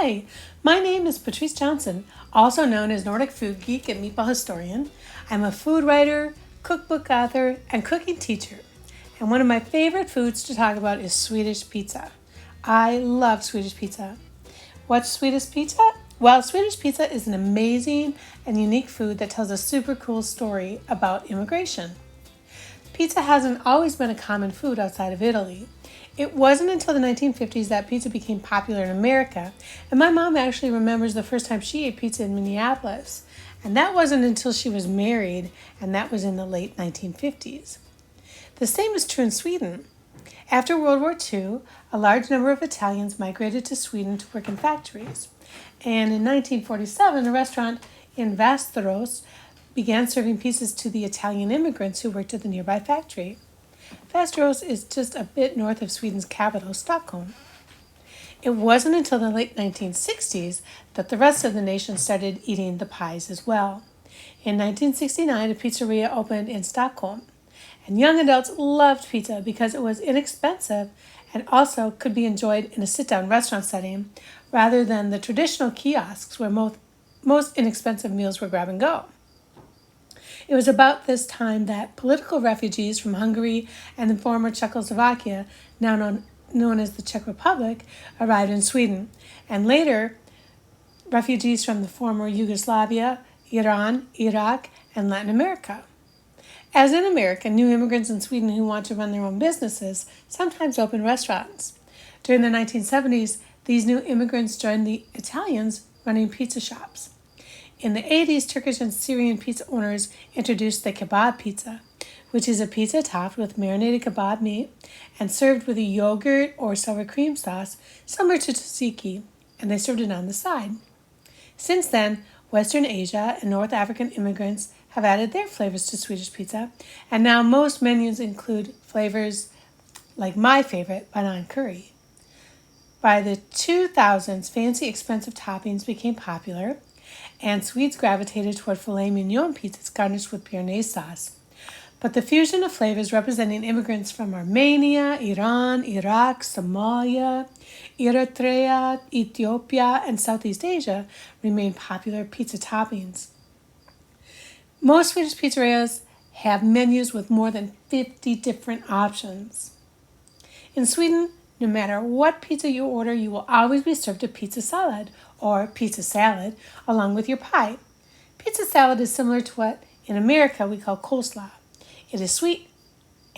Hi, my name is Patrice Johnson, also known as Nordic Food Geek and Meatball Historian. I'm a food writer, cookbook author, and cooking teacher. And one of my favorite foods to talk about is Swedish pizza. I love Swedish pizza. What's Swedish pizza? Well, Swedish pizza is an amazing and unique food that tells a super cool story about immigration. Pizza hasn't always been a common food outside of Italy. It wasn't until the 1950s that pizza became popular in America, and my mom actually remembers the first time she ate pizza in Minneapolis. And that wasn't until she was married, and that was in the late 1950s. The same is true in Sweden. After World War II, a large number of Italians migrated to Sweden to work in factories. And in 1947, a restaurant in Västerås began serving pizzas to the Italian immigrants who worked at the nearby factory. Västerås is just a bit north of Sweden's capital, Stockholm. It wasn't until the late 1960s that the rest of the nation started eating the pies as well. In 1969, a pizzeria opened in Stockholm, and young adults loved pizza because it was inexpensive and also could be enjoyed in a sit-down restaurant setting rather than the traditional kiosks where most inexpensive meals were grab and go. It was about this time that political refugees from Hungary and the former Czechoslovakia, now known as the Czech Republic, arrived in Sweden, and later refugees from the former Yugoslavia, Iran, Iraq, and Latin America. As in America, new immigrants in Sweden who want to run their own businesses sometimes open restaurants. During the 1970s, these new immigrants joined the Italians running pizza shops. In the 80s, Turkish and Syrian pizza owners introduced the Kebab Pizza, which is a pizza topped with marinated kebab meat and served with a yogurt or sour cream sauce similar to tzatziki, and they served it on the side. Since then, Western Asia and North African immigrants have added their flavors to Swedish pizza, and now most menus include flavors like my favorite, banan curry. By the 2000s, fancy, expensive toppings became popular, and Swedes gravitated toward filet mignon pizzas garnished with béarnaise sauce. But the fusion of flavors representing immigrants from Armenia, Iran, Iraq, Somalia, Eritrea, Ethiopia, and Southeast Asia remain popular pizza toppings. Most Swedish pizzerias have menus with more than 50 different options. In Sweden, no matter what pizza you order, you will always be served a pizza salad or pizza salad along with your pie. Pizza salad is similar to what in America we call coleslaw. It is sweet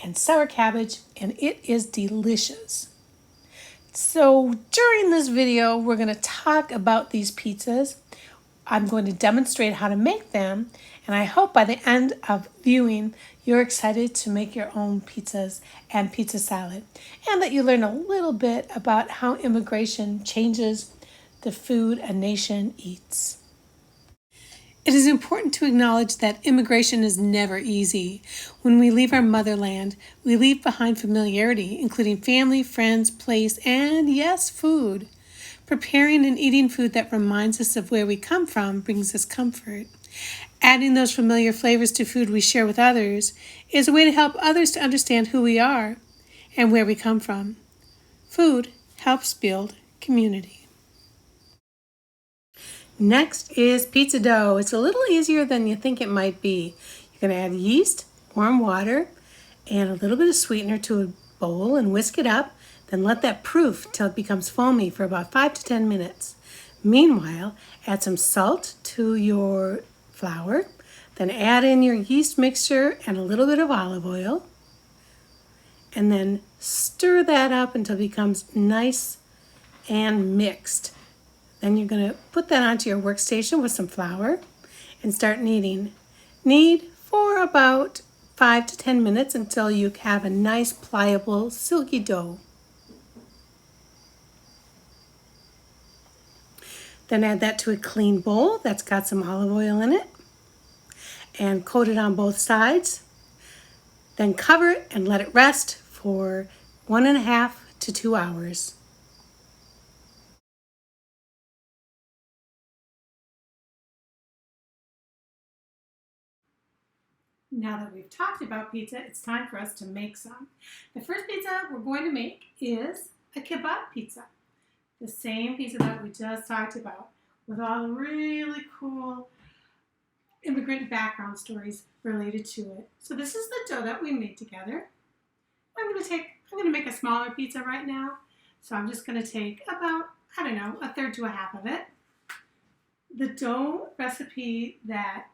and sour cabbage, and it is delicious. So during this video, we're going to talk about these pizzas. I'm going to demonstrate how to make them, and I hope by the end of viewing, you're excited to make your own pizzas and pizza salad, and that you learn a little bit about how immigration changes the food a nation eats. It is important to acknowledge that immigration is never easy. When we leave our motherland, we leave behind familiarity, including family, friends, place, and yes, food. Preparing and eating food that reminds us of where we come from brings us comfort. Adding those familiar flavors to food we share with others is a way to help others to understand who we are and where we come from. Food helps build community. Next is pizza dough. It's a little easier than you think it might be. You're going to add yeast, warm water, and a little bit of sweetener to a bowl and whisk it up. Then let that proof till it becomes foamy for about 5 to 10 minutes. Meanwhile, add some salt to your flour. Then add in your yeast mixture and a little bit of olive oil. And then stir that up until it becomes nice and mixed. Then you're going to put that onto your workstation with some flour and start kneading. Knead for about 5 to 10 minutes until you have a nice, pliable, silky dough. Then add that to a clean bowl that's got some olive oil in it and coat it on both sides. Then cover it and let it rest for 1.5 to 2 hours. Now that we've talked about pizza, it's time for us to make some. The first pizza we're going to make is a kebab pizza. the same pizza that we just talked about with all the really cool immigrant background stories related to it. So this is the dough that we made together. I'm going to make a smaller pizza right now. So I'm just going to take about, I don't know, a third to a half of it. The dough recipe that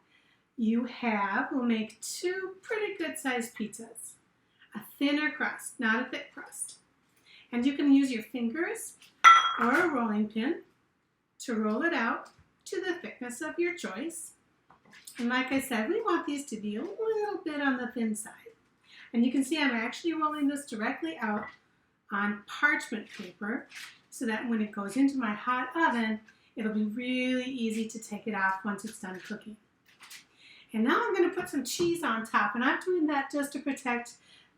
you have will make 2 pretty good sized pizzas. A thinner crust, not a thick crust. And you can use your fingers or a rolling pin to roll it out to the thickness of your choice. And like I said, we want these to be a little bit on the thin side. And you can see I'm actually rolling this directly out on parchment paper so that when it goes into my hot oven, it'll be really easy to take it off once it's done cooking. And now I'm going to put some cheese on top, and I'm doing that just to protect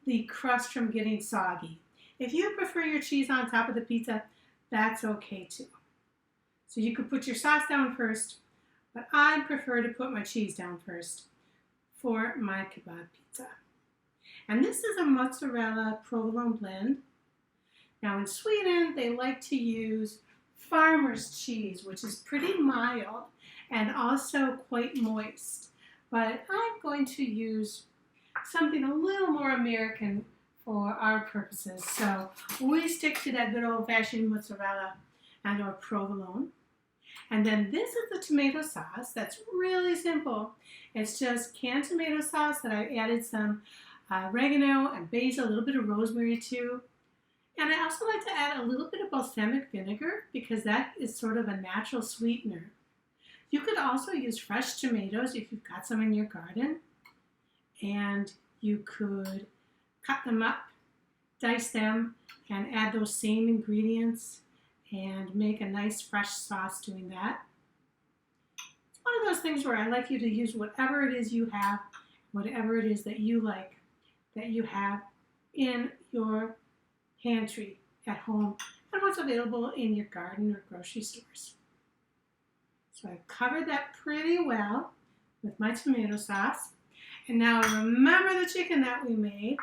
the crust from getting soggy. If you prefer your cheese on top of the pizza, that's okay too. So you could put your sauce down first, but I prefer to put my cheese down first for my kebab pizza. And this is a mozzarella provolone blend. Now in Sweden, they like to use farmer's cheese, which is pretty mild and also quite moist. But I'm going to use something a little more American for our purposes. So we stick to that good old-fashioned mozzarella and our provolone. And then this is the tomato sauce. That's really simple. It's just canned tomato sauce that I added some oregano and basil, a little bit of rosemary to. And I also like to add a little bit of balsamic vinegar because that is sort of a natural sweetener. You could also use fresh tomatoes if you've got some in your garden. And you could cut them up, dice them, and add those same ingredients and make a nice fresh sauce doing that. It's one of those things where I like you to use whatever it is you have, whatever it is that you like, that you have in your pantry at home and what's available in your garden or grocery stores. So I've covered that pretty well with my tomato sauce. And now remember the chicken that we made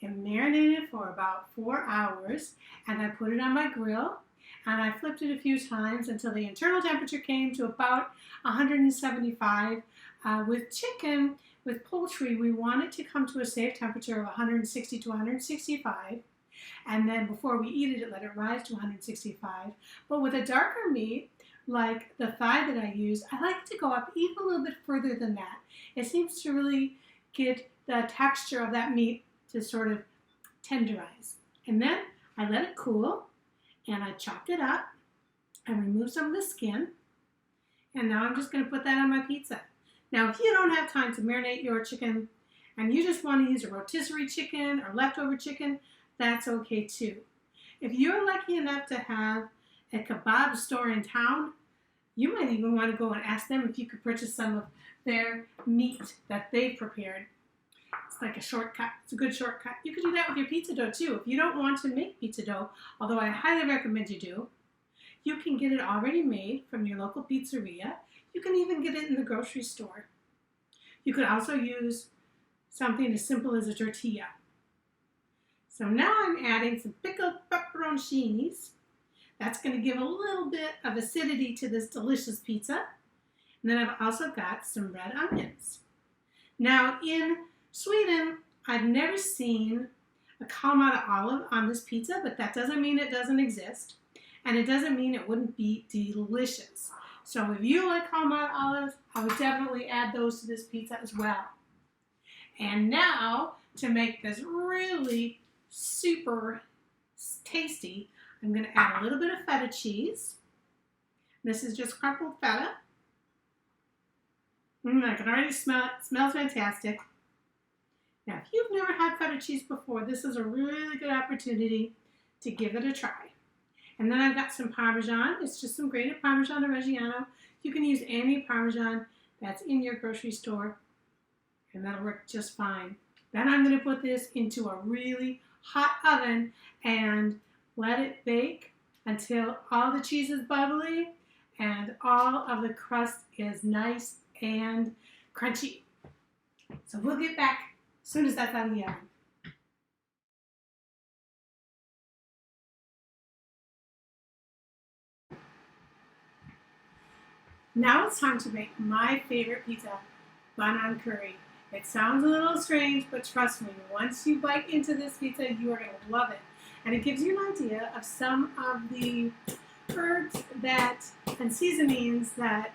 and marinated for about 4 hours. And I put it on my grill and I flipped it a few times until the internal temperature came to about 175. With chicken, with poultry, we want it to come to a safe temperature of 160 to 165. And then before we eat it, let it rise to 165. But with a darker meat, like the thigh that I use, I like to go up even a little bit further than that. It seems to really get the texture of that meat to sort of tenderize. And then I let it cool, and I chopped it up and removed some of the skin. And now I'm just going to put that on my pizza. Now, if you don't have time to marinate your chicken, and you just want to use a rotisserie chicken or leftover chicken, that's okay too. If you're lucky enough to have a kebab store in town, you might even want to go and ask them if you could purchase some of their meat that they've prepared. It's like a shortcut. It's a good shortcut. You could do that with your pizza dough too. If you don't want to make pizza dough, although I highly recommend you do, you can get it already made from your local pizzeria. You can even get it in the grocery store. You could also use something as simple as a tortilla. So now I'm adding some pickled pepperoncinis. That's going to give a little bit of acidity to this delicious pizza. And then I've also got some red onions. Now in Sweden, I've never seen a Kalamata olive on this pizza, but that doesn't mean it doesn't exist. And it doesn't mean it wouldn't be delicious. So if you like Kalamata olives, I would definitely add those to this pizza as well. And now, to make this really super tasty, I'm going to add a little bit of feta cheese. This is just crumpled feta. I can already smell it. It smells fantastic. Now, if you've never had feta cheese before, this is a really good opportunity to give it a try. And then I've got some Parmesan. It's just some grated Parmesan Reggiano. You can use any Parmesan that's in your grocery store, and that'll work just fine. Then I'm going to put this into a really hot oven and let it bake until all the cheese is bubbly and all of the crust is nice and crunchy. So we'll get back as soon as that's out of the oven. Now it's time to make my favorite pizza, bun on curry. It sounds a little strange, but trust me, once you bite into this pizza, you are going to love it. And it gives you an idea of some of the herbs and seasonings that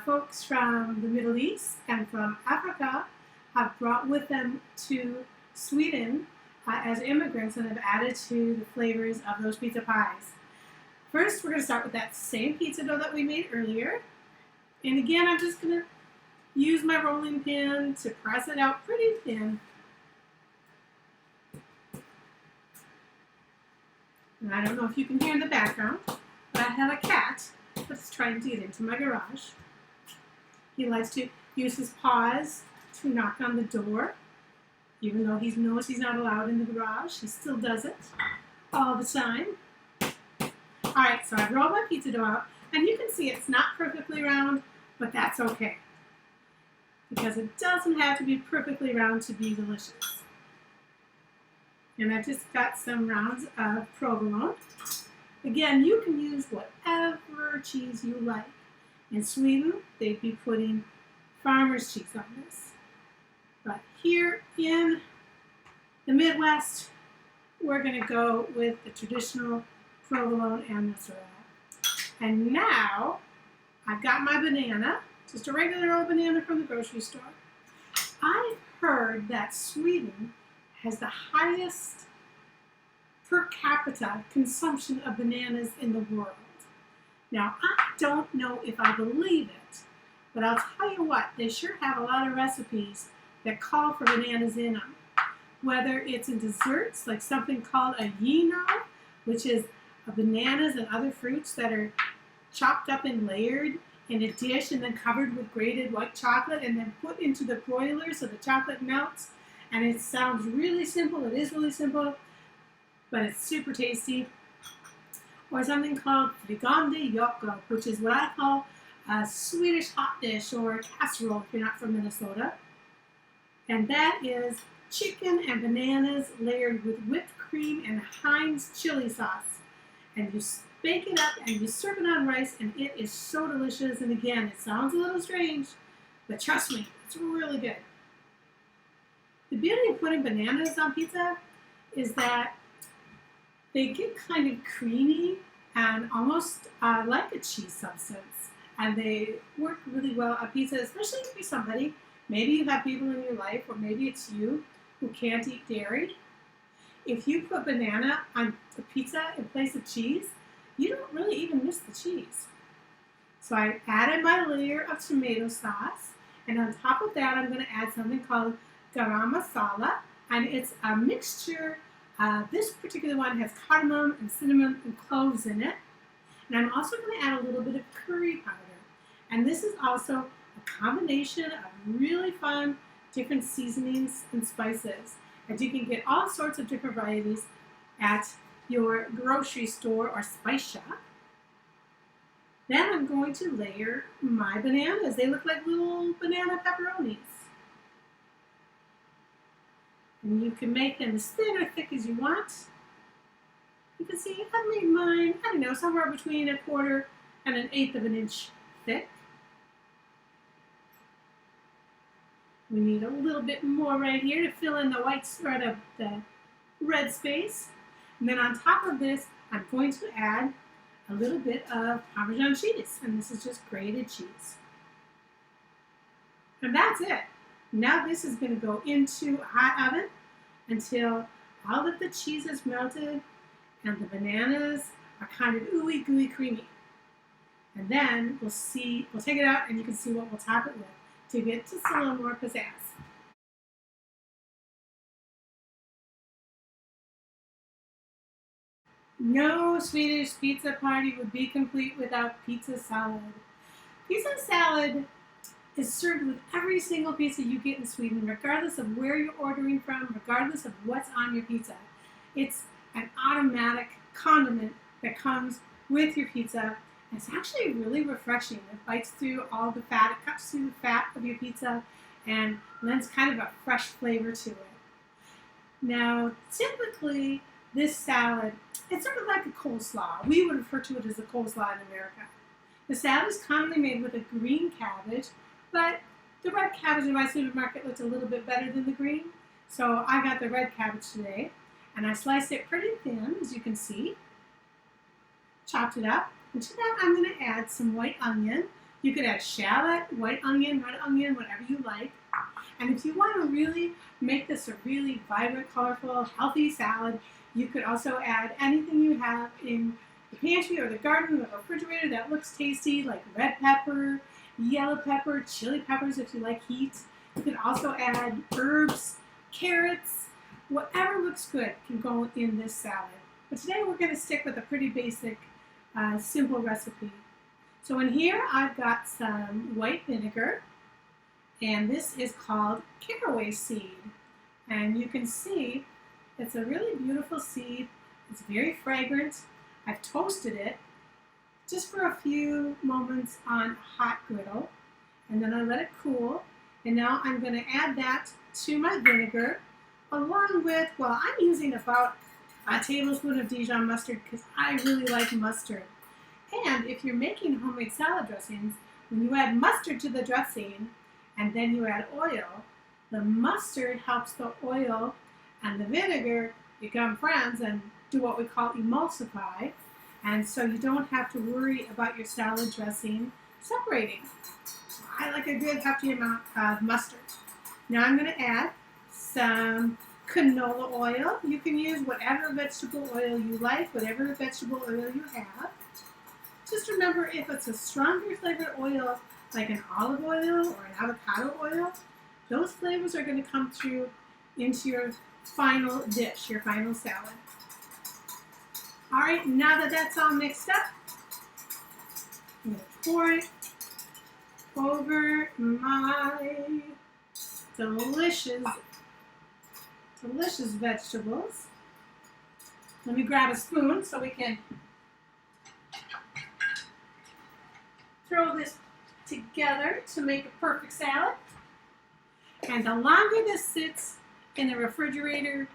folks from the Middle East and from Africa have brought with them to Sweden as immigrants and have added to the flavors of those pizza pies. First, we're going to start with that same pizza dough that we made earlier. And again, I'm just going to use my rolling pin to press it out pretty thin. And I don't know if you can hear in the background, but I have a cat that's trying to get into my garage. He likes to use his paws to knock on the door. Even though he knows he's not allowed in the garage, he still does it all the time. All right, so I've rolled my pizza dough out, and you can see it's not perfectly round, but that's okay, because it doesn't have to be perfectly round to be delicious. And I've just got some rounds of provolone. Again, you can use whatever cheese you like. In Sweden, they'd be putting farmer's cheese on this. But here in the Midwest, we're going to go with the traditional provolone and mozzarella. And now, I've got my banana, just a regular old banana from the grocery store. I've heard that Sweden has the highest per capita consumption of bananas in the world. Now, I don't know if I believe it, but I'll tell you what, they sure have a lot of recipes that call for bananas in them. Whether it's in desserts, like something called a yino, which is bananas and other fruits that are chopped up and layered in a dish and then covered with grated white chocolate and then put into the broiler so the chocolate melts. And it sounds really simple. It is really simple, but it's super tasty. Or something called frigande yoko, which is what I call a Swedish hot dish or a casserole if you're not from Minnesota. And that is chicken and bananas layered with whipped cream and Heinz chili sauce. And you bake it up and you serve it on rice, and it is so delicious. And again, it sounds a little strange, but trust me, it's really good. The beauty of putting bananas on pizza is that they get kind of creamy and almost like a cheese substance. And they work really well on pizza, especially if you're somebody, maybe you have people in your life, or maybe it's you who can't eat dairy. If you put banana on the pizza in place of cheese, you don't really even miss the cheese. So I added my layer of tomato sauce, and on top of that, I'm going to add something called garam masala, and it's a mixture. This particular one has cardamom and cinnamon and cloves in it. And I'm also going to add a little bit of curry powder. And this is also a combination of really fun different seasonings and spices. And you can get all sorts of different varieties at your grocery store or spice shop. Then I'm going to layer my bananas. They look like little banana pepperonis. And you can make them as thin or thick as you want. You can see I made mine, I don't know, somewhere between 1/4 and 1/8 of an inch thick. We need a little bit more right here to fill in the white spread of the red space. And then on top of this, I'm going to add a little bit of Parmesan cheese. And this is just grated cheese. And that's it. Now this is going to go into a hot oven until all of the cheese is melted and the bananas are kind of ooey gooey creamy. And then we'll take it out and you can see what we'll top it with to get just a little more pizzazz. No Swedish pizza party would be complete without pizza salad. Pizza salad is served with every single pizza you get in Sweden, regardless of where you're ordering from, regardless of what's on your pizza. It's an automatic condiment that comes with your pizza. It's actually really refreshing. It bites through all the fat, it cuts through the fat of your pizza and lends kind of a fresh flavor to it. Now, typically, this salad, it's sort of like a coleslaw. We would refer to it as a coleslaw in America. The salad is commonly made with a green cabbage, but the red cabbage in my supermarket looked a little bit better than the green. So I got the red cabbage today, and I sliced it pretty thin, as you can see. Chopped it up, and to that I'm going to add some white onion. You could add shallot, white onion, red onion, whatever you like. And if you want to really make this a really vibrant, colorful, healthy salad, you could also add anything you have in the pantry or the garden or the refrigerator that looks tasty, like red pepper, yellow pepper, chili peppers if you like heat. You can also add herbs, carrots, whatever looks good can go in this salad. But today we're going to stick with a pretty basic, simple recipe. So in here I've got some white vinegar, and this is called caraway seed. And you can see it's a really beautiful seed. It's very fragrant. I've toasted it just for a few moments on a hot griddle, and then I let it cool. And now I'm going to add that to my vinegar, along with, well, I'm using about a tablespoon of Dijon mustard because I really like mustard. And if you're making homemade salad dressings, when you add mustard to the dressing and then you add oil, the mustard helps the oil and the vinegar become friends and do what we call emulsify. And so you don't have to worry about your salad dressing separating. So I like a good hefty amount of mustard. Now I'm going to add some canola oil. You can use whatever vegetable oil you like, whatever vegetable oil you have. Just remember, if it's a stronger flavored oil, like an olive oil or an avocado oil, those flavors are going to come through into your final dish, your final salad. All right, now that that's all mixed up, I'm going to pour it over my delicious vegetables. Let me grab a spoon so we can throw this together to make a perfect salad. And the longer this sits in the refrigerator,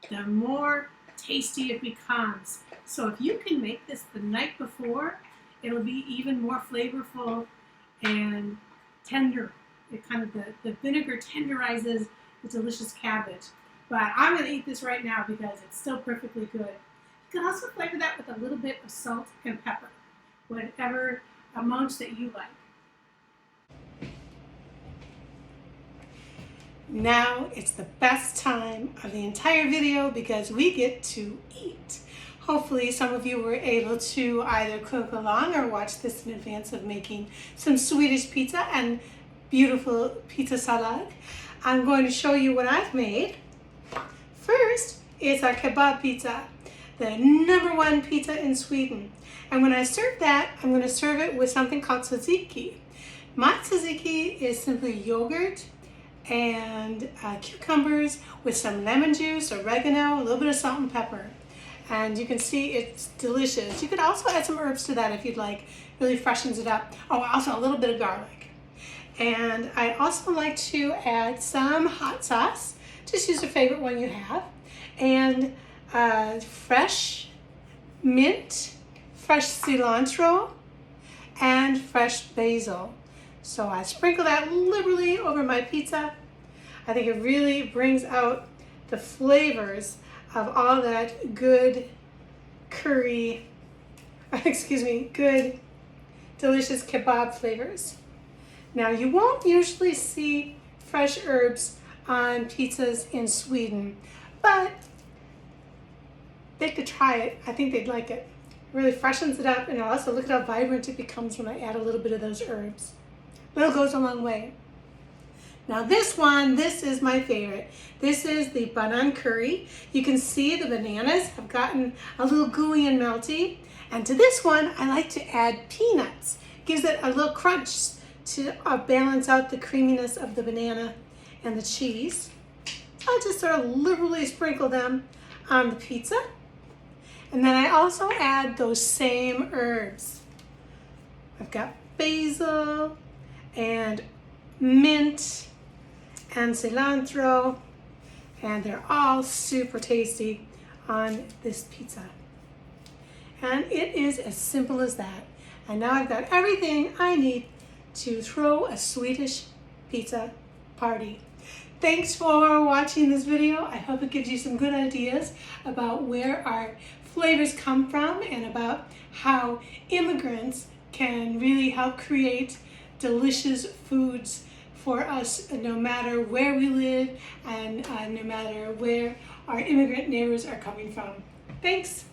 the more tasty it becomes. So if you can make this the night before, it'll be even more flavorful and tender. It kind of, the vinegar tenderizes the delicious cabbage. But I'm going to eat this right now because it's still perfectly good. You can also flavor that with a little bit of salt and pepper, whatever amounts that you like. Now it's the best time of the entire video because we get to eat. Hopefully some of you were able to either cook along or watch this in advance of making some Swedish pizza and beautiful pizza salad. I'm going to show you what I've made. First is our Kebab Pizza, the #1 pizza in Sweden. And when I serve that, I'm going to serve it with something called tzatziki. My tzatziki is simply yogurt and cucumbers with some lemon juice, oregano, a little bit of salt and pepper. And you can see it's delicious. You could also add some herbs to that if you'd like. Really freshens it up. Oh, also a little bit of garlic. And I also like to add some hot sauce. Just use your favorite one you have. And fresh mint, fresh cilantro, and fresh basil. So I sprinkle that liberally over my pizza. I think it really brings out the flavors of all that good curry, good delicious kebab flavors. Now you won't usually see fresh herbs on pizzas in Sweden, but they could try it. I think they'd like it. It really freshens it up, and also look at how vibrant it becomes when I add a little bit of those herbs. Little goes a long way. Now this is my favorite. This is the banan curry. You can see the bananas have gotten a little gooey and melty. And to this one, I like to add peanuts. Gives it a little crunch to balance out the creaminess of the banana and the cheese. I just sort of liberally sprinkle them on the pizza. And then I also add those same herbs. I've got basil and mint and cilantro, and they're all super tasty on this pizza. And it is as simple as that. And now I've got everything I need to throw a Swedish pizza party. Thanks for watching this video. I hope it gives you some good ideas about where our flavors come from and about how immigrants can really help create delicious foods for us no matter where we live and no matter where our immigrant neighbors are coming from. Thanks.